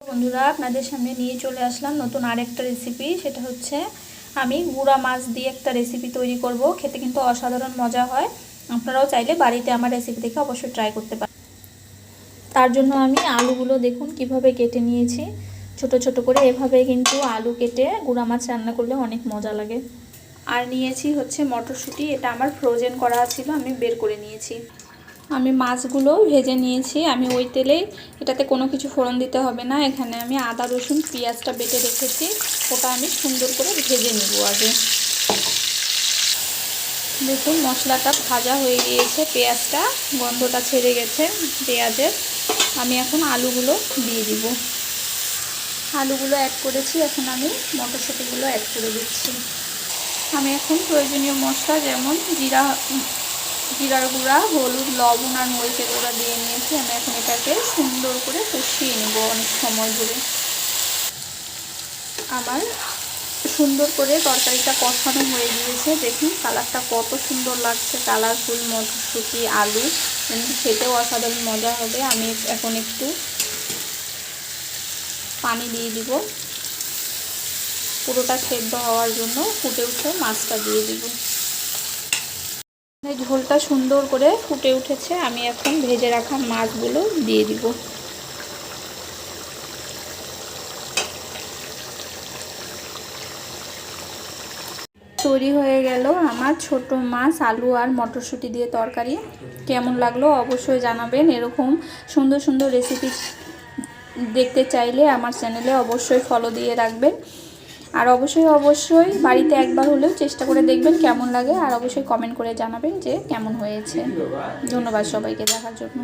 বন্ধুরা আপনাদের সামনে নিয়ে চলে আসলাম নতুন আরেকটা রেসিপি। সেটা হচ্ছে আমি গুঁড়া মাছ দিয়ে একটা রেসিপি তৈরি করব। খেতে কিন্তু অসাধারণ মজা হয়। আপনারাও চাইলে বাড়িতে আমার রেসিপি দেখে অবশ্যই ট্রাই করতে পারেন। তার জন্য আমি আলুগুলো দেখুন কিভাবে কেটে নিয়েছি, ছোট ছোট করে। এভাবে কিন্তু আলু কেটে গুঁড়া মাছ রান্না করলে অনেক মজা লাগে। আর নিয়েছি হচ্ছে মটরশুঁটি, এটা আমার ফ্রোজেন করা ছিল, আমি বের করে নিয়েছি। আমি মাছগুলো ভেজে নিয়েছি। আমি ওই তেলেই, এটাতে কোনো কিছু ফোড়ন দিতে হবে না। এখানে আমি আদা রসুন পেঁয়াজটা বেটে রেখেছি, ওটা আমি সুন্দর করে ভেজে নেব আগে। দেখুন মশলাটা ভাজা হয়ে গিয়েছে, পেঁয়াজটা গন্ধটা ছেড়ে গেছে পেঁয়াজের। আমি এখন আলুগুলো দিয়ে দিব। আলুগুলো অ্যাড করেছি, এখন আমি মটরশুঁটিগুলো অ্যাড করে দিচ্ছি। আমি এখন প্রয়োজনীয় মশলা যেমন জিরার গুঁড়া, হলুদ, লবণ আর মরিচের গুঁড়া দিয়ে নিয়েছি। আমি এখন এটাকে সুন্দর করে কষিয়ে নেব অনেক সময় ধরে। আমার সুন্দর করে তরকারিটা কষানো হয়ে গিয়েছে। দেখুন কালারটা কত সুন্দর লাগছে, কালারফুল মটরশুঁটি আলু, কিন্তু খেতেও অসাধারণ মজা হবে। আমি এখন একটু পানি দিয়ে দিব পুরোটা সেদ্ধ হওয়ার জন্য। ফুটে উঠে মাছটা দিয়ে দিব। ঝোলটা সুন্দর করে ফুটে উঠেছে, আমি এখন ভেজে রাখা মাছগুলো দিয়ে দিব। তৈরি হয়ে গেল আমার ছোট মাছ আলু আর মটরশুঁটি দিয়ে তরকারি। কেমন লাগলো অবশ্যই জানাবেন। এরকম সুন্দর সুন্দর রেসিপি দেখতে চাইলে আমার চ্যানেলে অবশ্যই ফলো দিয়ে রাখবেন। আর অবশ্যই বাড়িতে একবার হলেও চেষ্টা করে দেখবেন কেমন লাগে। আর অবশ্যই কমেন্ট করে জানাবেন যে কেমন হয়েছে। ধন্যবাদ সবাইকে দেখার জন্য।